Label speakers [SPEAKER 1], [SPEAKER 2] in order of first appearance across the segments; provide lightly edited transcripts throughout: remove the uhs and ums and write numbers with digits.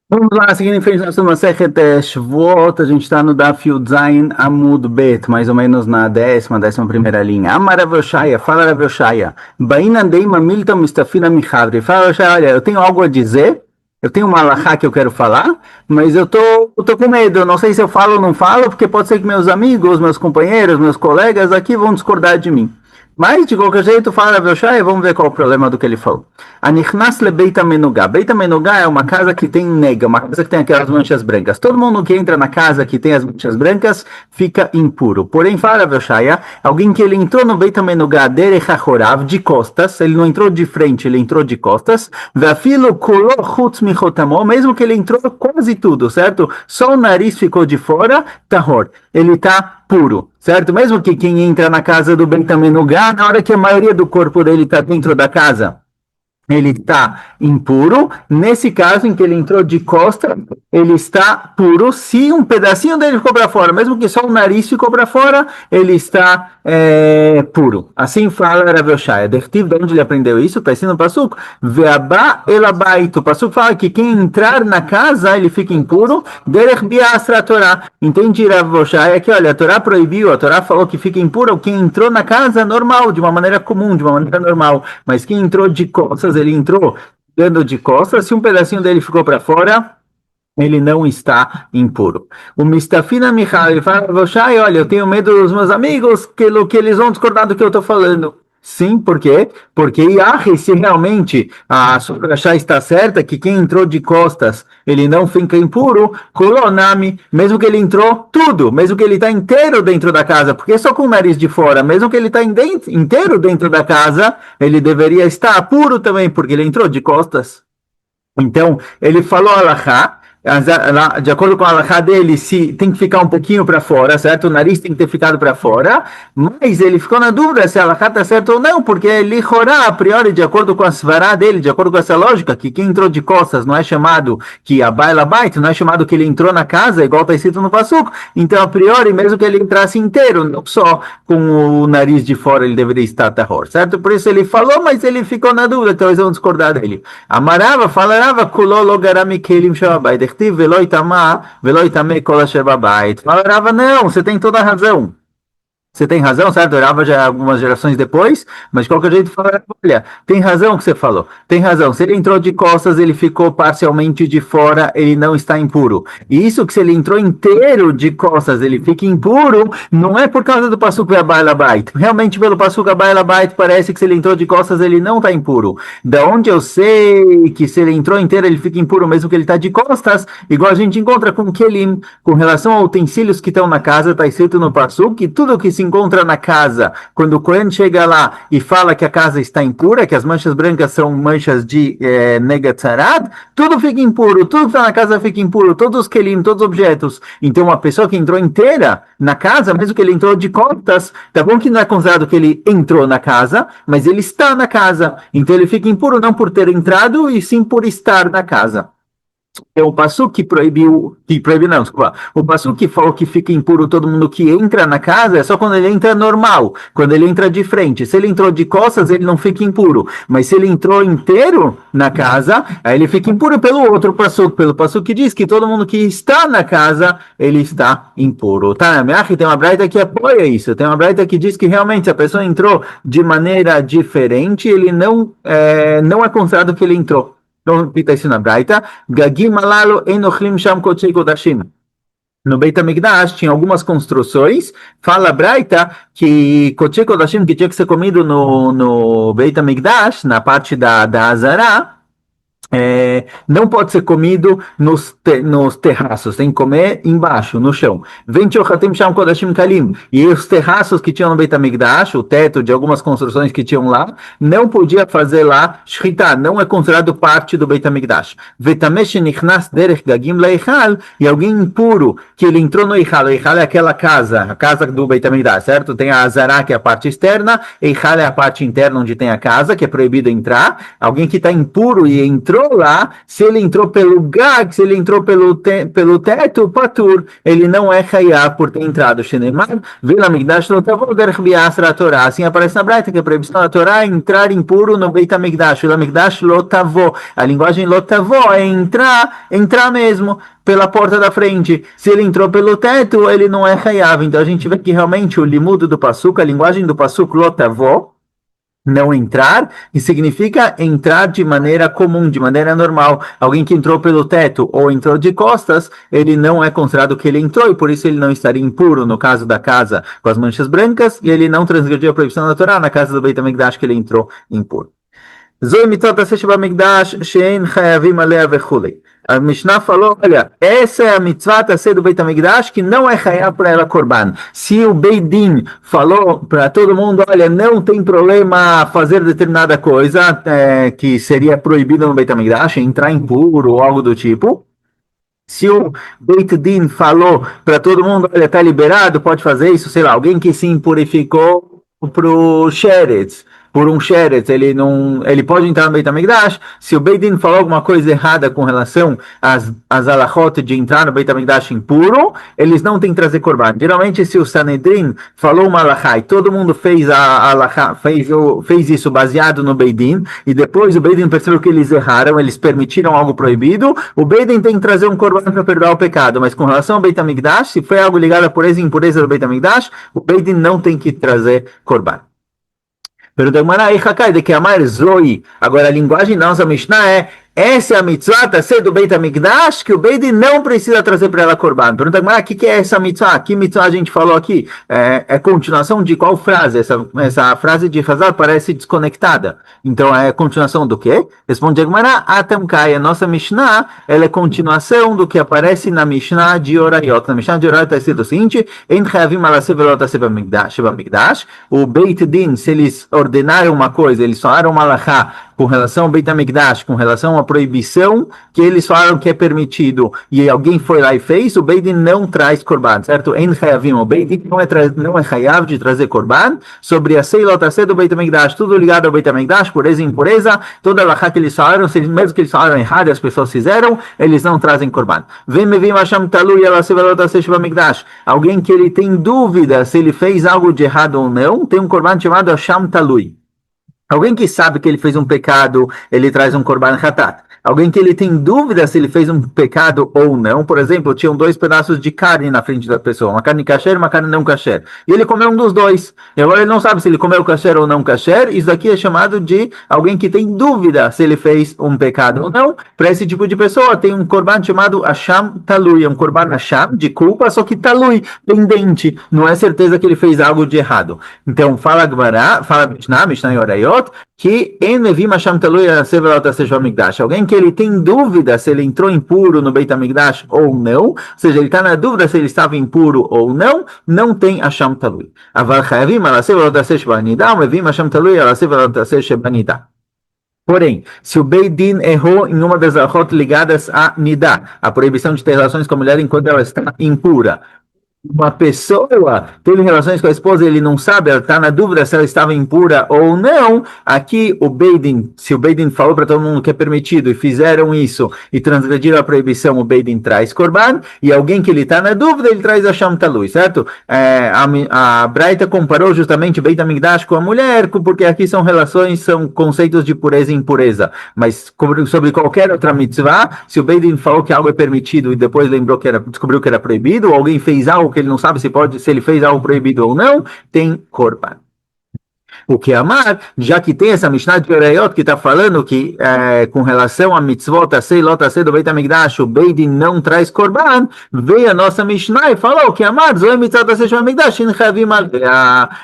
[SPEAKER 1] Vamos lá, seguindo em frente, nós estamos na Masechet Shvuot, a gente está no Daf Yud Zayin Amud Bet, mais ou menos na décima primeira linha. Amar Rav Yoshaya, fala Rav Yoshaya, Baina Deima Milta Mistafina Michavri, fala Rav Yoshaya, olha, eu tenho algo a dizer, eu tenho uma alahá que eu quero falar, mas eu tô com medo, eu não sei se eu falo ou não falo, porque pode ser que meus amigos, meus companheiros, meus colegas aqui vão discordar de mim. Mas, de qualquer jeito, fala Rav Yoshaya, vamos ver qual é o problema do que ele falou. Anichnas le Beit HaMenugá. Beit HaMenugá é uma casa que tem nega, uma casa que tem aquelas manchas brancas. Todo mundo que entra na casa que tem as manchas brancas fica impuro. Porém, fala Rav Yoshaya, alguém que ele entrou no Beit HaMenugá derech hachorav, de costas, ele não entrou de frente, ele entrou de costas, ve'afilo kulo chutz michotamo, mesmo que ele entrou quase tudo, certo? Só o nariz ficou de fora, tahor. Ele está puro, certo? Mesmo que quem entra na casa do Beit HaMenugá, na hora que a maioria do corpo dele está dentro da casa, ele está impuro. Nesse caso em que ele entrou de costa, ele está puro. Se um pedacinho dele ficou para fora, mesmo que só o nariz ficou para fora, ele está puro. Assim fala Rav Yoshaya. Dertiv, de onde ele aprendeu isso? Está ensinando o Passuco. Ve'aba elabait. O Passuco fala que quem entrar na casa, ele fica impuro. Derech biasra Torá. Entende Rav Yoshaya que, olha, a Torá proibiu, a Torá falou que fica impuro quem entrou na casa normal, de uma maneira comum, de uma maneira normal. Mas quem entrou de costas, ele entrou dando de costas, se um pedacinho dele ficou para fora, ele não está impuro. O Mistafina Michal, ele fala, Voshai, olha, eu tenho medo dos meus amigos, que eles vão discordar do que eu estou falando. Sim, por quê? Porque Yahi, se realmente a Sukrashá está certa, que quem entrou de costas, ele não fica impuro, Kolonami, mesmo que ele entrou tudo, mesmo que ele está inteiro dentro da casa, porque só com o nariz de fora, mesmo que ele está inteiro dentro da casa, ele deveria estar puro também, porque ele entrou de costas. Então, ele falou alahá, de acordo com a alahá dele, se tem que ficar um pouquinho para fora, certo? O nariz tem que ter ficado para fora, mas ele ficou na dúvida se a alahá está certa ou não, porque ele chorá, a priori, de acordo com a svará dele, de acordo com essa lógica, que quem entrou de costas não é chamado que a baila bait, não é chamado que ele entrou na casa, igual está escrito no passuco. Então, a priori, mesmo que ele entrasse inteiro, não só com o nariz de fora, ele deveria estar tahor, certo? Por isso ele falou, mas ele ficou na dúvida, então eles vão discordar dele. Amarava, falarava, kuló logarami kelim shababai. Veloi tamá, veloi tamé kol asher babait. Falava, não, você tem toda a razão. Você tem razão, certo? Eu orava já algumas gerações depois, mas de qualquer jeito fala, olha, tem razão o que você falou, tem razão. Se ele entrou de costas, ele ficou parcialmente de fora, ele não está impuro. E isso que se ele entrou inteiro de costas, ele fica impuro, não é por causa do Passuco Abayla Bait. Realmente, pelo Passuco Abayla Bait, parece que se ele entrou de costas, ele não está impuro. Da onde eu sei que se ele entrou inteiro, ele fica impuro, mesmo que ele está de costas, igual a gente encontra com Kelim, com relação a utensílios que estão na casa, está escrito no Passuco que tudo que se encontra na casa, quando o Cohen chega lá e fala que a casa está impura, que as manchas brancas são manchas de Negatzarat, tudo fica impuro, tudo que está na casa fica impuro, todos os kelim, todos os objetos. Então, uma pessoa que entrou inteira na casa, mesmo que ele entrou de costas, tá bom que não é considerado que ele entrou na casa, mas ele está na casa. Então, ele fica impuro não por ter entrado, e sim por estar na casa. É o Passuco que proibiu não, desculpa. O Passuco que falou que fica impuro todo mundo que entra na casa é só quando ele entra normal, quando ele entra de frente. Se ele entrou de costas, ele não fica impuro. Mas se ele entrou inteiro na casa, aí ele fica impuro pelo outro Passuco, pelo Passuco que diz que todo mundo que está na casa, ele está impuro. Tá, na minha tem uma braita que apoia isso. Tem uma braita que diz que realmente a pessoa entrou de maneira diferente, ele não é considerado que ele entrou. Então, está isso na Braita. Gagim alalo enochlim sham kotzei kodashim. No Beit HaMikdash tinha algumas construções. Fala Braita que kotzei kodashim, que tinha que ser comido no Beit HaMikdash, na parte da Azará, não pode ser comido nos terraços, tem que comer embaixo, no chão. E os terraços que tinham no Beit HaMikdash, o teto de algumas construções que tinham lá, não podia fazer lá shchita, não é considerado parte do Beit HaMikdash. E alguém impuro, que ele entrou no Eichal, o Eichal é aquela casa, a casa do Beit HaMikdash, certo? Tem a Azará, que é a parte externa, Eichal é a parte interna onde tem a casa, que é proibido entrar. Alguém que está impuro e entrou entrou lá, se ele entrou pelo gag, se ele entrou pelo teto, patur, ele não é chayav por ter entrado. Shenemar, vila migdash lo tavo derech biasra Torá. Assim aparece na Braita que a proibição da Torá é entrar impuro no Beit HaMikdash. Vila migdash lo tavo. A linguagem lo tavo é entrar mesmo pela porta da frente. Se ele entrou pelo teto, ele não é chayav. Então a gente vê que realmente o limudo do pasuk, a linguagem do pasuk lo tavo, não entrar, e significa entrar de maneira comum, de maneira normal. Alguém que entrou pelo teto ou entrou de costas, ele não é considerado que ele entrou, e por isso ele não estaria impuro no caso da casa com as manchas brancas, e ele não transgrediu a proibição da Torá na casa do Beit HaMikdash que ele entrou impuro. Zoi mitzvot aseh shebamikdash she'en chayavim alea vechulei. A Mishnah falou, olha, essa é a mitzvah aseh do Beit HaMikdash que não é chayav para ela korban. Se o Beit Din falou para todo mundo, olha, não tem problema fazer determinada coisa que seria proibido no Beit HaMikdash, entrar impuro ou algo do tipo. Se o Beit Din falou para todo mundo, olha, tá liberado, pode fazer isso, sei lá, alguém que se impurificou pro sheretz, por um sheretz, ele pode entrar no Beit HaMikdash. Se o Beit Din falou alguma coisa errada com relação às alachot de entrar no Beit HaMikdash impuro, eles não têm que trazer korban. Geralmente, se o Sanedrin falou uma alachá e todo mundo fez a alachá, fez isso baseado no Beit Din, e depois o Beit Din percebeu que eles erraram, eles permitiram algo proibido, o Beit Din tem que trazer um korban para perdoar o pecado. Mas com relação ao Beit HaMikdash, se foi algo ligado à pureza e impureza do Beit HaMikdash, o Beit Din não tem que trazer korban. De que amar zoi. Agora a linguagem da nossa Mishnah é: essa é a mitzvah aseh do Beit HaMikdash que o Beit Din não precisa trazer para ela korban. Pergunta, o que é essa mitzvah? Que mitzvah a gente falou aqui? É continuação de qual frase? Essa frase de Hazar parece desconectada. Então é continuação do quê? Responde Agmará, Atamkai. A nossa Mishnah, ela é continuação do que aparece na Mishnah de Orayot. Na Mishnah de Orayot está escrito o seguinte: En chayavim alaseh velot aseh b'mikdash. O Beit Din, se eles ordenaram uma coisa, eles falaram uma alachá com relação ao Beit HaMikdash, com relação à proibição que eles falaram que é permitido, e alguém foi lá e fez, o Beit Din não traz korban, certo? En chayavim, o Beit Din não é chayav de trazer korban sobre a seilot aseh do Beit HaMikdash, tudo ligado ao Beit HaMikdash, pureza e impureza, toda a alachá que eles falaram, mesmo que eles falaram errado, as pessoas fizeram, eles não trazem korban. Alguém que ele tem dúvida se ele fez algo de errado ou não, tem um korban chamado Hasham Talui. Alguém que sabe que ele fez um pecado, ele traz um korban hatat. Alguém que ele tem dúvida se ele fez um pecado ou não. Por exemplo, tinham 2 pedaços de carne na frente da pessoa, uma carne kasher e uma carne não kasher. E ele comeu um dos 2. E agora ele não sabe se ele comeu kasher ou não kasher. Isso daqui é chamado de alguém que tem dúvida se ele fez um pecado ou não. Para esse tipo de pessoa, tem um korban chamado Hasham Talui. É um korban Hasham, de culpa, só que Talui, pendente. Não é certeza que ele fez algo de errado. Então, fala Gemara, fala Mishnah e Orayot, que en levim Hasham Talui aseh velot aseh b'mikdash. Alguém que ele tem dúvida se ele entrou impuro no Beit HaMikdash ou não, ou seja, ele está na dúvida se ele estava impuro ou não, não tem Hasham Talui. Aval chayavim alaseh velot aseh shebanida, levim Hasham Talui alaseh velot aseh shebanida. Porém, se o Beit Din errou em uma das alachot ligadas a Nidá, a proibição de ter relações com a mulher enquanto ela está impura, uma pessoa teve relações com a esposa, ele não sabe, ela está na dúvida se ela estava impura ou não. Aqui o Beit Din, se o Beit Din falou para todo mundo que é permitido e fizeram isso e transgrediram a proibição, o Beit Din traz korban, e alguém que ele está na dúvida, ele traz a Hasham Talui, certo? A Braita comparou justamente o Beit HaMikdash com a mulher, porque aqui são relações, são conceitos de pureza e impureza, mas sobre qualquer outra mitzvah, se o Beit Din falou que algo é permitido e depois descobriu que era proibido, ou alguém fez algo que ele não sabe se ele fez algo proibido ou não, tem korban. O que amar, já que tem essa Mishnah de Orayot que está falando que com relação a mitzvot aseh lot aseh do Beit HaMikdash, o Beit Din não traz korban, veio a nossa Mishnah e falou que amar, zoe mitzvot aseh do HaMikdash,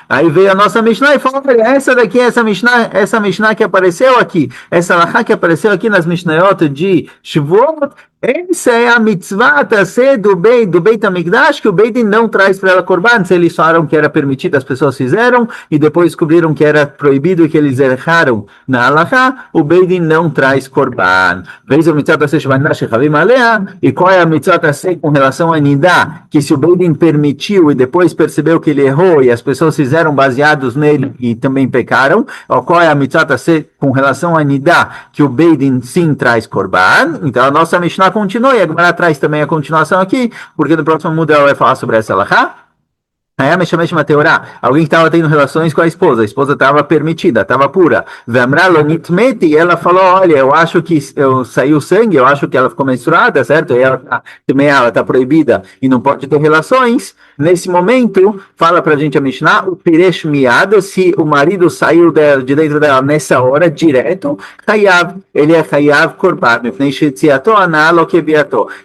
[SPEAKER 1] aí veio a nossa Mishnah e falou, essa daqui é essa Mishnah que apareceu aqui, essa alachá que apareceu aqui nas Mishnayot de Shavuot, Essa é a mitzvah ser do Beit HaMikdash, que o Beit Din não traz para ela korban. Se eles falaram que era permitido, as pessoas fizeram, e depois descobriram que era proibido e que eles erraram na halakha, o Beit Din não traz korban. Fez a mitzvah ser shvanash chavim alea, e qual é a mitzvah ser com relação a nidá, que se o Beit Din permitiu e depois percebeu que ele errou e as pessoas fizeram baseados nele e também pecaram, ou qual é a mitzvah ser com relação a nidá, que o Beit Din sim traz korban. Então a nossa Mishnah continua, e a Gemara traz também a continuação aqui, porque no próximo mundo ela vai falar sobre essa halakha. Aí me chamei de teorá, alguém que estava tendo relações com a esposa estava permitida, estava pura. Vemralo nitmeti, ela falou, olha, eu acho que saiu sangue, eu acho que ela ficou menstruada, certo? E ela também ela está proibida e não pode ter relações. Nesse momento, fala pra gente a Mishnah, o piresh miado, se o marido saiu de dentro dela nessa hora, direto, chayav, ele é chayav korban,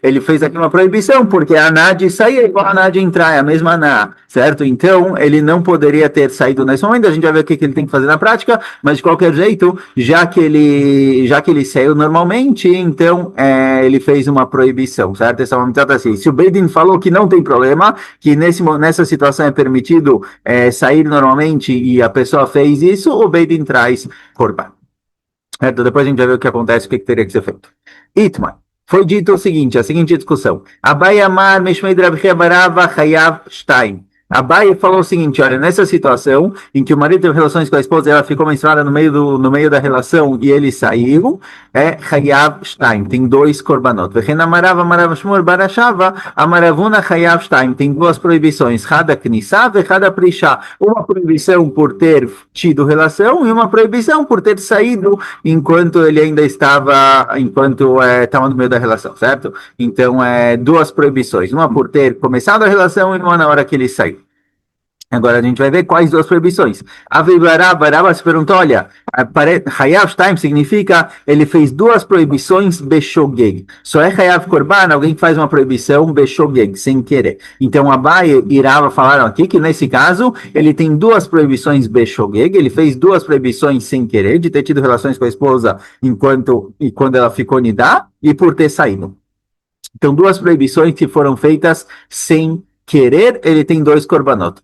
[SPEAKER 1] ele fez aqui uma proibição, porque a aná de sair é igual a aná de entrar, é a mesma aná, certo? Então, ele não poderia ter saído nesse momento, a gente vai ver o que ele tem que fazer na prática, mas de qualquer jeito, já que ele saiu normalmente, então ele fez uma proibição, certo? Essa é uma mitzvah assim. Se o Beidin falou que não tem problema, que nessa situação é permitido sair normalmente e a pessoa fez isso, o Beidin traz korban. Certo? Depois a gente vai ver o que acontece, o que teria que ser feito. Itmar. Foi dito o seguinte, a seguinte discussão. Abai Amar, Mishmei de Rabi Barava, Hayav Shtaim. Abai falou o seguinte, olha, nessa situação em que o marido teve relações com a esposa e ela ficou menstruada no meio da relação e ele saiu, Hayav Shtaim, tem dois korbanot. Vechen Amarava, Amarav Shmur, Barashava, Amaravuna, Hayav Shtaim, tem duas proibições, Hada Knissa e Hada Prisha. Uma proibição por ter tido relação e uma proibição por ter saído enquanto ele ainda estava no meio da relação, certo? Então, duas proibições, uma por ter começado a relação e uma na hora que ele saiu. Agora a gente vai ver quais duas proibições. Baraba se perguntou, olha, Hayav Shtaim significa ele fez duas proibições Beshogeg. Só é Hayav Korban, alguém que faz uma proibição Beshogeg, sem querer. Então Abai e Rava falaram aqui que nesse caso ele tem duas proibições Beshogeg, ele fez duas proibições sem querer, de ter tido relações com a esposa quando ela ficou nidá e por ter saído. Então duas proibições que foram feitas sem querer, ele tem dois korbanot.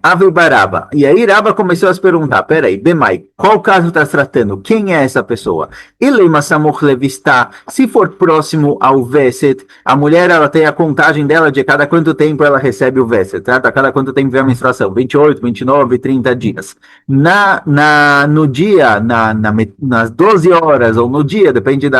[SPEAKER 1] Ave Baraba. E aí Raba começou a se perguntar, peraí, Bemai, qual caso está tratando? Quem é essa pessoa? Ilema Samuch Levista, se for próximo ao Veset, a mulher ela tem a contagem dela de cada quanto tempo ela recebe o Veset, tá? A cada quanto tempo vem a menstruação, 28, 29, 30 dias. No dia, nas 12 horas, ou no dia, depende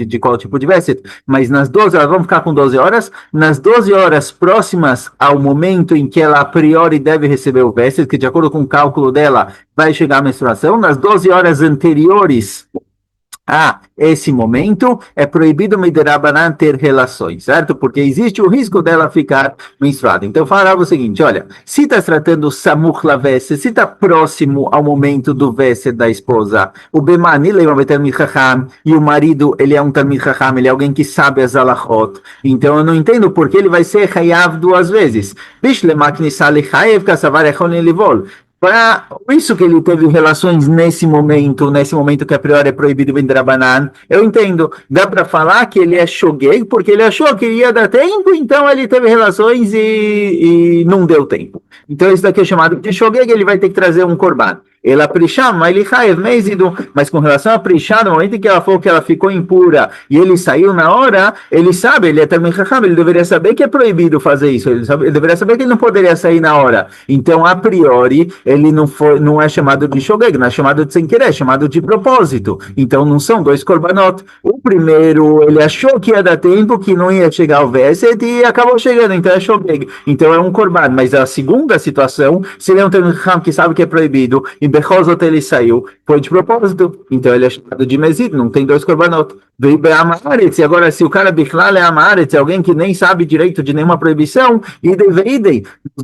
[SPEAKER 1] de qual tipo de Veset, mas nas 12 horas, vamos ficar com 12 horas, nas 12 horas próximas ao momento em que ela a priori deve receber o Veset, que de acordo com o cálculo dela vai chegar a menstruação, nas 12 horas anteriores a esse momento, é proibido Miderabanan ter relações, certo? Porque existe o risco dela ficar menstruada. Então, falava o seguinte, olha, se está tratando Samuch Lavese, se está próximo ao momento do Vese da esposa, o Bemani leva Talmid Chacham, e o marido, ele é um Talmid Chacham, ele é alguém que sabe as alachot. Então, eu não entendo por que ele vai ser Hayav duas vezes. Bishlemak Nisali Chayev Kasavar Echon Livol. Para isso que ele teve relações nesse momento que a priori é proibido vender a banana, eu entendo. Dá para falar que ele é shogeg, porque ele achou que ia dar tempo, então ele teve relações e não deu tempo. Então isso daqui é chamado de shogeg, ele vai ter que trazer um korban. Ela prishá, mas com relação a prishá, no momento em que ela falou que ela ficou impura e ele saiu na hora, ele sabe, ele é também chacham, ele deveria saber que é proibido fazer isso, ele deveria saber que ele não poderia sair na hora. Então, a priori, ele não é chamado de shogeg, não é chamado de sem querer, é chamado de propósito. Então, não são dois korbanot. O primeiro, ele achou que ia dar tempo, que não ia chegar ao Veset e acabou chegando, então é shogeg. Então, é um korban. Mas a segunda situação, se ele é um chacham que sabe que é proibido, e Bechosot ele saiu, foi de propósito, então ele é chamado de Mezid, não tem dois korbanot. E agora, se o cara Bichlal é Amaretz, é alguém que nem sabe direito de nenhuma proibição, e Deveidei, nos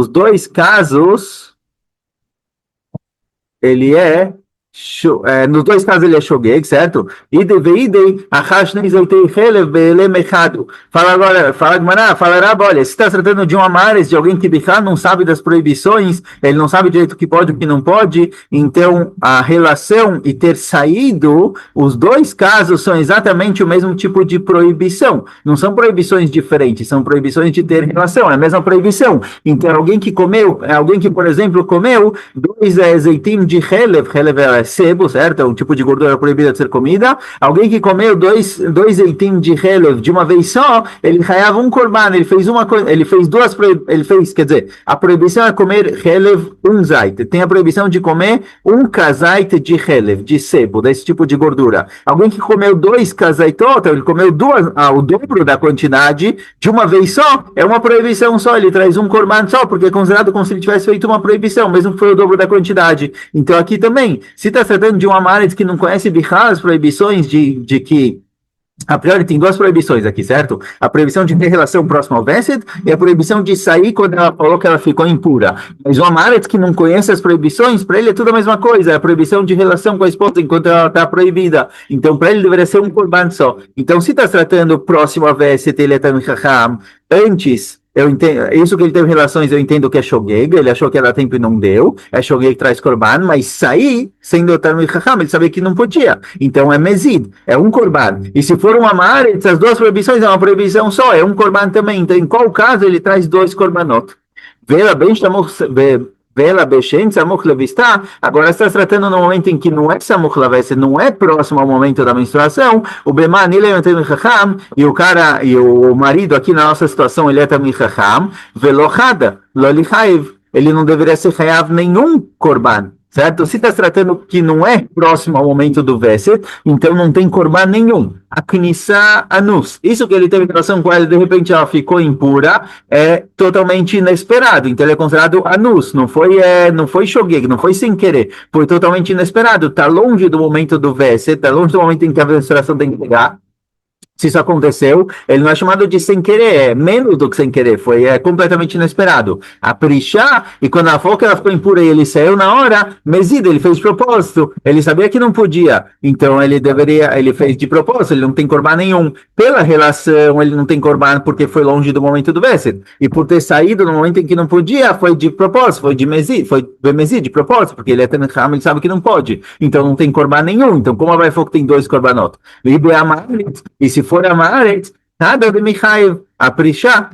[SPEAKER 1] dois casos, ele é Nos dois casos ele é shogeg, certo? Ideveidei, achashnei zeitei chelev beelem echado. Fala agora, fala Gmará, fala Raba, olha, se está tratando de um amares, de alguém que Bichá não sabe das proibições, ele não sabe direito o que pode e o que não pode, então a relação e ter saído, os dois casos são exatamente o mesmo tipo de proibição. Não são proibições diferentes, são proibições de ter relação, é a mesma proibição. Então alguém que comeu, alguém que, por exemplo, comeu dois azeitinhos de chelev é sebo, certo? É um tipo de gordura proibida de ser comida. Alguém que comeu dois eitim de Helev de uma vez só, ele raiava um korban, ele fez uma coisa, ele fez duas, ele fez, quer dizer, a proibição é comer Helev um zait. Tem a proibição de comer um kazait de Helev, de sebo, desse tipo de gordura. Alguém que comeu dois kazaitot, ele comeu o dobro da quantidade de uma vez só, é uma proibição só, ele traz um korban só, porque é considerado como se ele tivesse feito uma proibição, mesmo que foi o dobro da quantidade. Então aqui também, se está tratando de um amaretz que não conhece Bichá, as proibições de que a priori tem duas proibições aqui, certo? A proibição de ter relação próxima ao Vesed e a proibição de sair quando ela falou que ela ficou impura. Mas o Amaretz que não conhece as proibições, para ele é tudo a mesma coisa. É a proibição de relação com a esposa enquanto ela está proibida. Então, para ele deveria ser um korban só. Então, se está tratando próximo ao Vesed, ele é Tamid Chacham, antes. Eu entendo, isso que ele teve relações, eu entendo que é shogeg, ele achou que era tempo e não deu, é shogeg que traz korban, mas sair, sendo Talmid Chacham, ele sabia que não podia, então é mezid, é um korban, e se for um amaretz, as duas proibições é uma proibição só, é um korban também, então em qual caso ele traz dois korbanot? Vela bem chamou Vela Beshen, Samuch Levistá, agora está se tratando no momento em que não é Samuch Lavese, não é próximo ao momento da menstruação, o Bema Nile Chacham, e o cara, e o marido aqui na nossa situação, ele é também Chacham, Velohada, Lolichaiv, ele não deveria ser Chayav nenhum Korban. Certo? Se está se tratando que não é próximo ao momento do Veset, então não tem korban nenhum. A Knissa Anus. Isso que ele teve relação com ela, de repente ela ficou impura, é totalmente inesperado. Então ele é considerado Anus. Não foi shogeg, não foi sem querer. Foi totalmente inesperado. Está longe do momento do Veset, está longe do momento em que a menstruação tem que pegar. Se isso aconteceu, ele não é chamado de sem querer, é menos do que sem querer, foi completamente inesperado. A Prishá, e quando ela falou que ela ficou impura e ele saiu na hora, Mesida, ele fez de propósito, ele sabia que não podia, então ele fez de propósito, ele não tem korban nenhum. Pela relação, ele não tem korban porque foi longe do momento do Vesed, e por ter saído no momento em que não podia, foi de propósito, foi de Mesida, de propósito, porque ele é Tanakam, ele sabe que não pode, então não tem korban nenhum, então como vai falar que tem dois korbanot? E se for Amaretz, nada de Michael, a Prishá.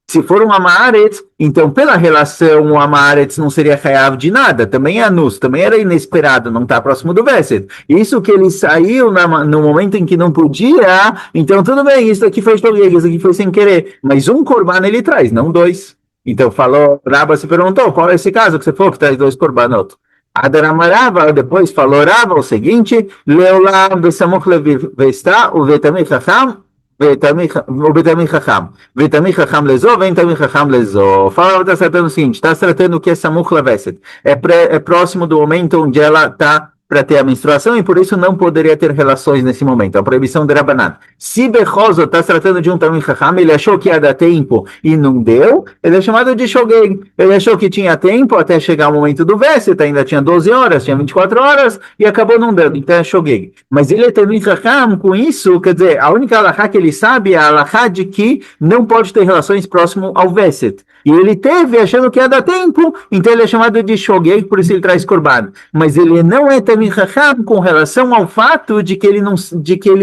[SPEAKER 1] Se for um Amaretz, então pela relação o Amaretz não seria Chayav de nada, também é Anus, também era inesperado, não está próximo do Vesed. Isso que ele saiu no momento em que não podia, então tudo bem, isso aqui foi shogeg, isso aqui foi sem querer, mas um korban ele traz, não dois. Então falou, Raba se perguntou, qual é esse caso que você falou que traz dois korbanot? Adaramarava, depois falou Rava o seguinte, Leolam besamuch levesta, o vetamim chacham, o betamim chacham, vetamim chacham lezo, vetamim chacham lezo. Fala, está tratando o seguinte, está tratando o que é samuch leveset, é próximo do momento onde ela está para ter a menstruação e por isso não poderia ter relações nesse momento. A proibição de Rabanan. Se Bechoso está se tratando de um Talmid Chacham, ele achou que ia dar tempo e não deu, ele é chamado de Shogeg. Ele achou que tinha tempo até chegar o momento do Vesset, ainda tinha 12 horas, tinha 24 horas e acabou não dando, então é Shogeg. Mas ele é Talmid Chacham, com isso, quer dizer, a única alahá que ele sabe é a alahá de que não pode ter relações próximo ao Vesset. E ele teve achando que ia dar tempo, então ele é chamado de Shogeg, por isso ele traz Korban. Mas ele não é Talmid Chacham com relação ao fato de que ele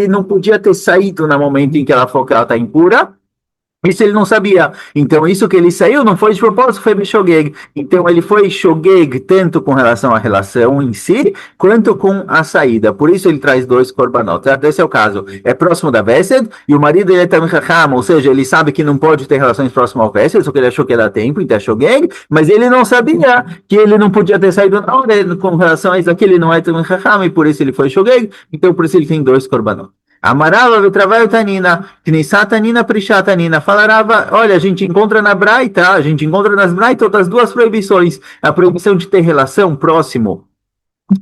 [SPEAKER 1] não podia ter saído no momento em que ela falou que ela está impura. Isso ele não sabia. Então, isso que ele saiu não foi de propósito, foi Shogeg. Então, ele foi Shogeg tanto com relação à relação em si, quanto com a saída. Por isso, ele traz dois korbanot. Certo? Esse é o caso. É próximo da Vesed, e o marido ele é Talmid Chacham, ou seja, ele sabe que não pode ter relações próximas ao Vesed, só que ele achou que ia dar tempo, então é Shogeg, mas ele não sabia que ele não podia ter saído na hora com relação a isso aqui, ele não é Talmid Chacham, e por isso ele foi Shogeg, então por isso ele tem dois korbanot. Amarava vetravaio tanina, knissat tanina, prishat tanina. Falarava, olha, a gente encontra na Braita, a gente encontra nas Braita outras duas proibições. A proibição de ter relação próximo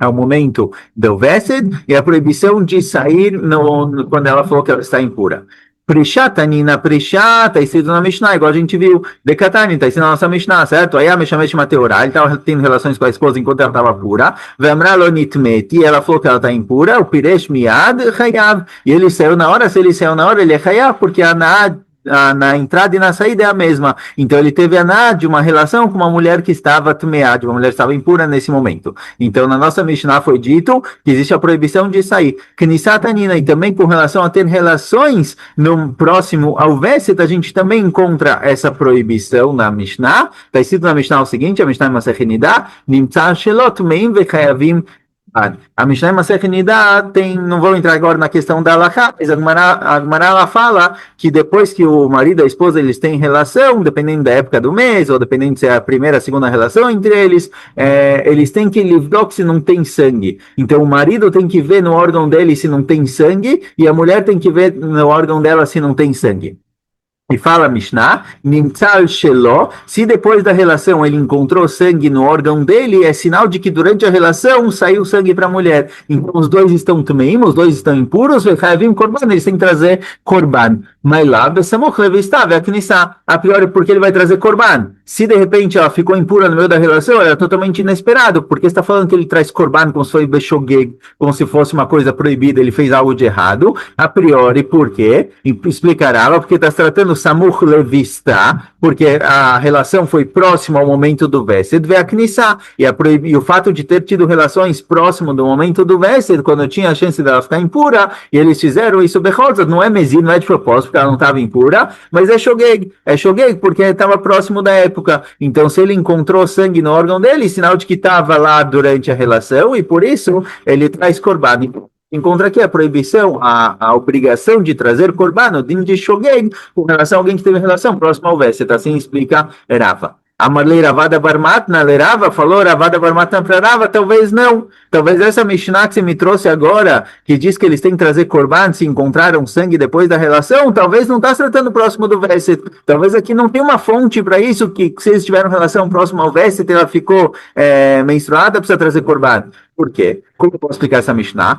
[SPEAKER 1] ao momento do Vesed e a proibição de sair quando ela falou que ela está impura. Prishat, Tanina, Prishat, está escrito na Mishnah, igual a gente viu. Decatani, está escrito na nossa Mishnah, certo? Aí a Meshamesh Mateorá, ele estava tendo relações com a esposa enquanto ela estava pura. Vemra lo nitmeti, ela falou que ela está impura. O Piresh miad, chayav. E ele saiu na hora, se ele saiu na hora, ele é chayav, porque a Naad na entrada e na saída é a mesma. Então ele teve de uma relação com uma mulher que estava tmead, uma mulher que estava impura nesse momento. Então na nossa Mishnah foi dito que existe a proibição de sair. Knissatanina, e também com relação a ter relações no próximo ao Veset, a gente também encontra essa proibição na Mishnah. Está escrito na Mishnah o seguinte, a Mishnah Masechet Nida, Nimtzah shelot meim vechayavim. A Mishnah Masechet Nida tem, não vou entrar agora na questão da Halakha, mas a Gemara ela fala que depois que o marido e a esposa eles têm relação, dependendo da época do mês, ou dependendo se é a primeira ou a segunda relação entre eles, eles têm que livdok se não tem sangue. Então o marido tem que ver no órgão dele se não tem sangue, e a mulher tem que ver no órgão dela se não tem sangue. E fala Mishnah, Nimtzal Shelo, se depois da relação ele encontrou sangue no órgão dele, é sinal de que durante a relação saiu sangue para a mulher. Então os dois estão tmeim, os dois estão impuros, eles têm que trazer korban. Mas lá, a priori, porque ele vai trazer korban. Se de repente ela ficou impura no meio da relação, é totalmente inesperado, porque está falando que ele traz korban como se fosse beshogeg, como se fosse uma coisa proibida, ele fez algo de errado. A priori, por quê? Explicará, porque está se tratando Samuch Levista, porque a relação foi próxima ao momento do Vesed, e o fato de ter tido relações próximo do momento do Vesed, quando tinha a chance dela ficar impura, e eles fizeram isso bechosa, não é mesir, não é de propósito, porque ela não estava impura, mas é shogeg porque estava próximo da época. Então, se ele encontrou sangue no órgão dele, sinal de que estava lá durante a relação, e por isso ele traz korban. Encontra aqui a proibição, a obrigação de trazer korban, o din de shogeg, com relação a alguém que teve relação próxima ao Vesed. Assim explica Rava. Amarlei Ravada Barmatna, Lerava falou Ravada Barmatna para Rava, talvez não. Talvez essa Mishnah que você me trouxe agora, que diz que eles têm que trazer korban se encontraram sangue depois da relação, talvez não está se tratando próximo do Vesed. Talvez aqui não tem uma fonte para isso, que se eles tiveram relação próxima ao Vesed, ela ficou menstruada, precisa trazer korban. Por quê? Como eu posso explicar essa Mishnah?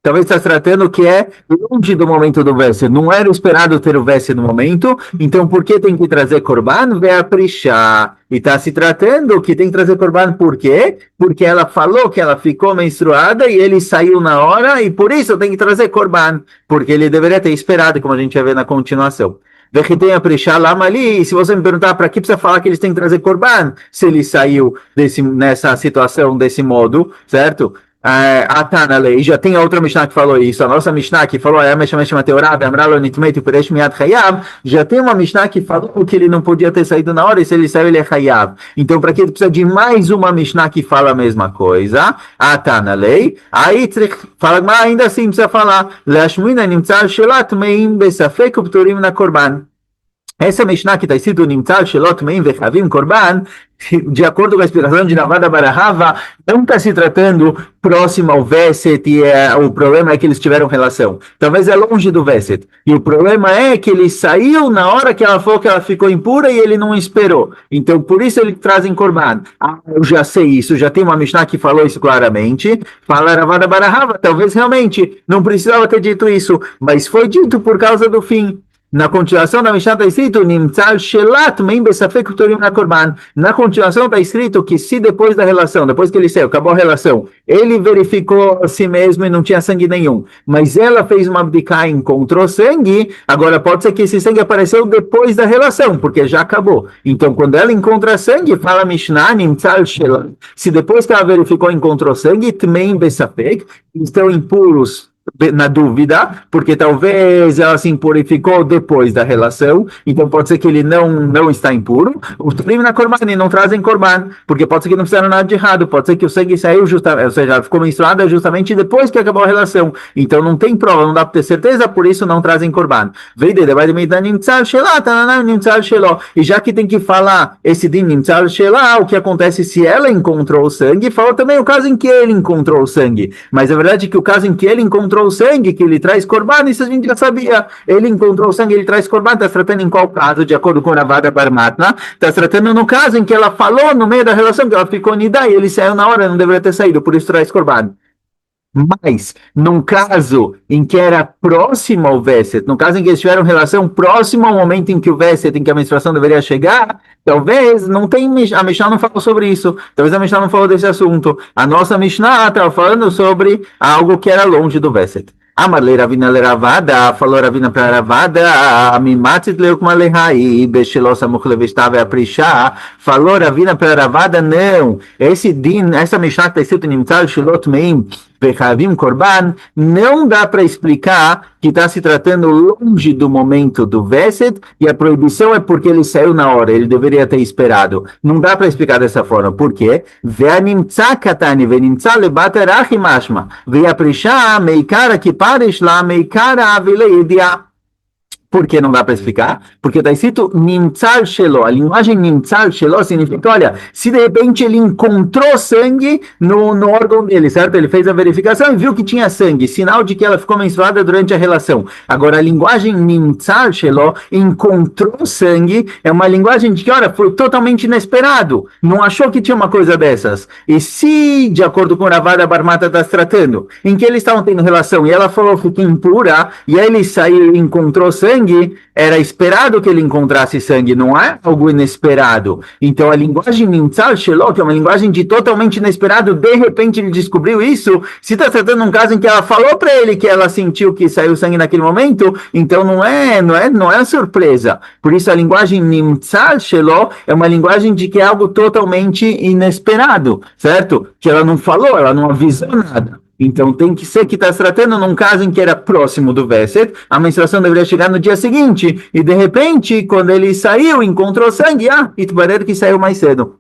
[SPEAKER 1] Talvez está tratando que é longe do momento do Vesed. Não era esperado ter o Vesed no momento, então por que tem que trazer korban? Vê a Prishá. E está se tratando que tem que trazer korban por quê? Porque ela falou que ela ficou menstruada e ele saiu na hora, e por isso tem que trazer korban, porque ele deveria ter esperado, como a gente vai ver na continuação. Vechitei a Prishá lá ali, e se você me perguntar para que precisa falar que eles têm que trazer korban, se ele saiu nessa situação desse modo, certo? Tá na lei, já tem a outra Mishnah que falou isso, a nossa Mishnah que falou já tem uma Mishnah que falou que ele não podia ter saído na hora, e se ele saiu ele é Hayav. Então para que ele precisa de mais uma Mishnah que fala a mesma coisa? Tá na lei, aí fala, mas ainda assim precisa falar essa Mishnah que está escrito Nimtzal Shelot Meim Vechavim Korban, de acordo com a explicação de Ravada Barahava, não está se tratando próximo ao Vesed, e o problema é que eles tiveram relação. Talvez é longe do Vesed. E o problema é que ele saiu na hora que ela falou que ela ficou impura e ele não esperou. Então, por isso ele trazem Korban. Eu já sei isso, já tem uma Mishnah que falou isso claramente. Fala Ravada Barahava, talvez realmente não precisava ter dito isso, mas foi dito por causa do fim. Na continuação da Mishnah está escrito Nimtzal Shelat Meim Besafek Ptorim na Korban. Na continuação está escrito que se depois da relação, depois que ele saiu, acabou a relação, ele verificou a si mesmo e não tinha sangue nenhum, mas ela fez uma abdicá e encontrou sangue, agora pode ser que esse sangue apareceu depois da relação, porque já acabou. Então quando ela encontra sangue, fala Mishnah Nimtzal Shelat. Se depois que ela verificou encontrou sangue, Tmeim Besafek, estão impuros na dúvida, porque talvez ela se impurificou depois da relação, então pode ser que ele não está impuro. Os Turim na Korban não trazem Korban, porque pode ser que não fizeram nada de errado, pode ser que o sangue saiu justamente, ou seja, ficou menstruada justamente depois que acabou a relação, então não tem prova, não dá para ter certeza, por isso não trazem Korban. E já que tem que falar esse din Nimtzal Shelah, o que acontece se ela encontrou o sangue, fala também o caso em que ele encontrou o sangue, mas é verdade que o caso em que ele encontrou o sangue, que ele traz korban, isso a gente já sabia. Ele encontrou o sangue, ele traz korban. Está se tratando em qual caso? De acordo com Ravada Barmatna, está se tratando no caso em que ela falou no meio da relação que ela ficou nida e ele saiu na hora, não deveria ter saído, por isso traz korban. Mas, num caso em que era próximo ao Vesset, no caso em que eles tiveram relação próximo ao momento em que o Vesset, em que a menstruação deveria chegar, talvez não tem, a Mishnah não falou sobre isso, talvez a Mishnah não falou desse assunto. A nossa Mishnah estava falando sobre algo que era longe do Vesset. Amarle Ravina Leravada, falou Ravina para Ravada, Mimatzit Leukma Lehai, Beshelosa Muchlevestave Aprishá, falou Ravina para Ravada, não, esse din, essa Mishnah que está escrito em Nimtzal Shilot Meim, Bechavim Korban, não dá para explicar que está se tratando longe do momento do Vesed e a proibição é porque ele saiu na hora, ele deveria ter esperado. Não dá para explicar dessa forma. Por quê? Ve'animtza katani ve'nimtza lebaterach imashma ve'aprisha meikara kiparish la meikara avileidia. Por que não dá para explicar? Porque está escrito Nimtzal Shelo. A linguagem Nimtzal Shelo significa, olha, se de repente ele encontrou sangue no órgão dele, certo? Ele fez a verificação e viu que tinha sangue, sinal de que ela ficou menstruada durante a relação. Agora, a linguagem Nimtzal Shelo, encontrou sangue, é uma linguagem de que, olha, foi totalmente inesperado. Não achou que tinha uma coisa dessas. E se, de acordo com o Ravada Barmata está se tratando, em que eles estavam tendo relação e ela falou que fiquei impura, e aí ele saiu e encontrou sangue, era esperado que ele encontrasse sangue, não é algo inesperado. Então a linguagem Nimtzal Shelo, que é uma linguagem de totalmente inesperado, de repente ele descobriu isso, se está tratando um caso em que ela falou para ele que ela sentiu que saiu sangue naquele momento, então não é surpresa. Por isso a linguagem Nimtzal Shelo é uma linguagem de que é algo totalmente inesperado, certo? Que ela não falou, ela não avisou nada. Então tem que ser que está se tratando num caso em que era próximo do Vesset, a menstruação deveria chegar no dia seguinte, e de repente, quando ele saiu, encontrou sangue, Itbarer que saiu mais cedo.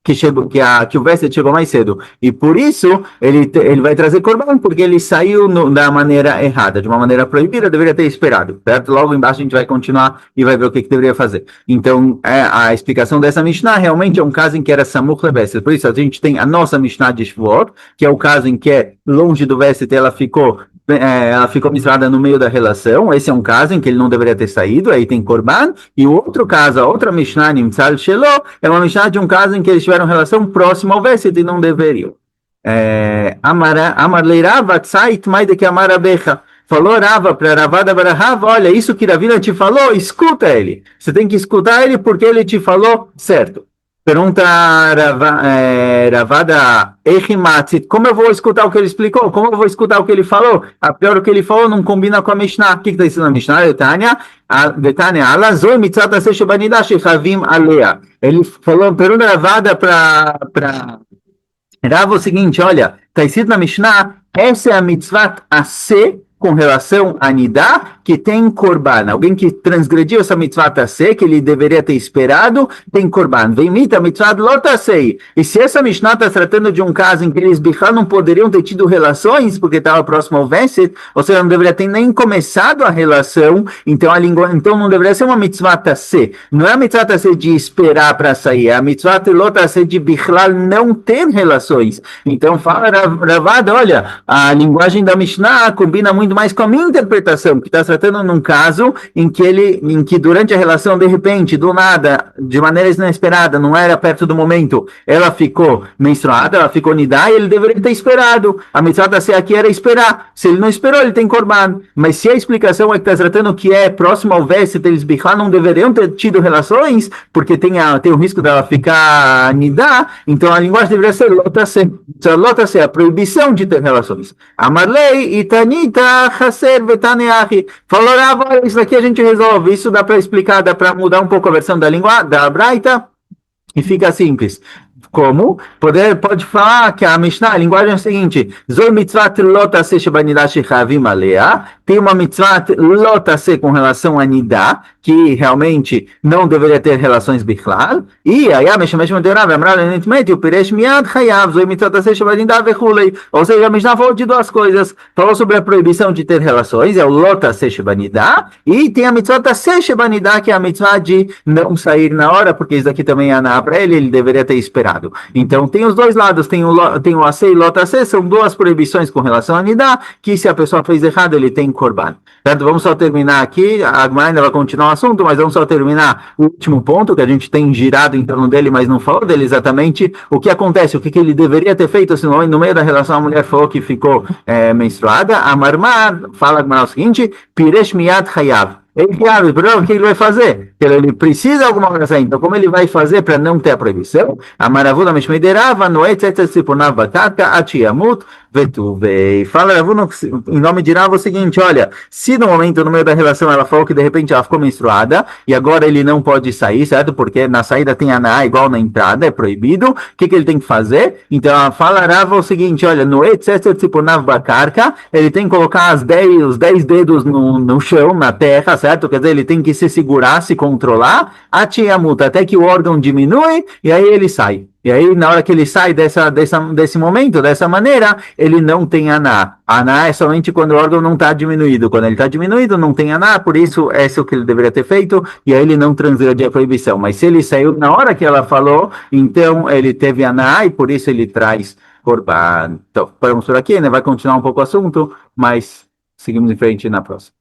[SPEAKER 1] Que o Vesset chegou mais cedo. E por isso, ele vai trazer Corban, porque ele saiu da maneira errada, de uma maneira proibida, deveria ter esperado, certo? Logo embaixo a gente vai continuar e vai ver o que deveria fazer. Então, a explicação dessa Mishnah realmente é um caso em que era Samuch LeVesset. Por isso, a gente tem a nossa Mishnah de Shvuot, que é o caso em que é longe do Vesset, ela ficou misturada no meio da relação. Esse é um caso em que ele não deveria ter saído, aí tem Corban. E o outro caso, a outra Mishnah, Nimtzal Shelo, é uma Mishnah de um caso em que eles tiveram relação próxima ao Vesset e não deveriam. Amar leirava tzait maide que amar abecha. Falou Rava para Ravada Barahava, olha, isso que Ravina te falou, escuta ele. Você tem que escutar ele porque ele te falou certo. Pergunta Ravada Echimatzit, como eu vou escutar o que ele explicou? Como eu vou escutar o que ele falou? A pior o que ele falou não combina com a Mishnah. O que está dizendo na Mishnah? Detania, Alazoi mitzat aseh shebanida shechavim alea. Ele falou, pergunta Ravada para Rava o seguinte, olha, está escrito na Mishnah, essa é a mitzvat aseh com relação a Nidá, que tem Corban. Alguém que transgrediu essa mitzvah Tasei, que ele deveria ter esperado, tem Corban. Vem mita mitzvah Lotasei. E se essa Mishnah está tratando de um caso em que eles não poderiam ter tido relações, porque estava próximo ao Vesset, ou seja, não deveria ter nem começado a relação, então então não deveria ser uma mitzvah Tasei. Não é a mitzvah Tasei de esperar para sair, é a mitzvah Lotasei de Bichlal não ter relações. Então fala Ravada, olha, a linguagem da Mishnah combina muito mais com a minha interpretação, que está tratando num caso em que durante a relação, de repente, do nada, de maneira inesperada, não era perto do momento, ela ficou menstruada, ela ficou nidá, e ele deveria ter esperado. A mitzvah da ser aqui era esperar. Se ele não esperou, ele tem corban. Mas se a explicação é que está tratando que é próximo ao Vesset, eles não deveriam ter tido relações, porque tem o risco dela ficar nidá, então a linguagem deveria ser lotase. Lotase, a proibição de ter relações. Amarlei, itanita, Hasser Betaneahi. Falou, Rava, isso daqui a gente resolve. Isso dá para explicar, dá para mudar um pouco a versão da língua, da Braita, e fica simples. Como? Pode falar que a Mishnah, a linguagem é a seguinte: Zoi mitzvat lotase shebanidash chavim alea. Tem uma mitzvah lotase com relação a nidá, que realmente não deveria ter relações bichlal. E aí a Meshamesh Mateurav, Amral Enitmeti, o Piresh Miad Chayav, Zoi mitzvat lotase shebanidá vechulei. Ou seja, a Mishnah falou de duas coisas. Falou sobre a proibição de ter relações, é o lotase shebanidá, e tem a mitzvah tase shebanidá, que é a mitzvah de não sair na hora, porque isso aqui também é na para ele deveria ter esperado. errado. Então, tem os dois lados, tem o AC e o Lot AC, são duas proibições com relação a Nidá, que se a pessoa fez errado, ele tem Corban. Certo? Vamos só terminar aqui, a Agmará ainda vai continuar o assunto, mas vamos só terminar o último ponto, que a gente tem girado em torno dele, mas não falou dele exatamente, o que acontece, o que ele deveria ter feito, se no meio da relação a mulher falou que ficou menstruada, a Marmar fala o seguinte, Piresh Miyad Hayav. Ele sabe, o que ele vai fazer? Ele precisa de alguma coisa. Então, como ele vai fazer para não ter a proibição? A Maravuna Mishmeiderava, Noet, Etziponav Bataka, Atiamut, Vetuvei. Fala, Ravuna, em nome de Rava, o seguinte: olha, se no momento, no meio da relação, ela falou que de repente ela ficou menstruada e agora ele não pode sair, certo? Porque na saída tem aná igual na entrada, é proibido. O que ele tem que fazer? Então, ela fala, Rava, o seguinte: olha, Noet, Etziponav Bakarka, ele tem que colocar os 10 dedos no chão, na terra, certo? Quer dizer, ele tem que se segurar, se controlar, até que o órgão diminui e aí ele sai. E aí, na hora que ele sai desse momento, dessa maneira, ele não tem aná. Aná é somente quando o órgão não está diminuído. Quando ele está diminuído, não tem aná, por isso, é isso que ele deveria ter feito, e aí ele não transgrediu a proibição. Mas se ele saiu na hora que ela falou, então ele teve aná, e por isso ele traz corban. Então, paramos por aqui, né? Vai continuar um pouco o assunto, mas seguimos em frente na próxima.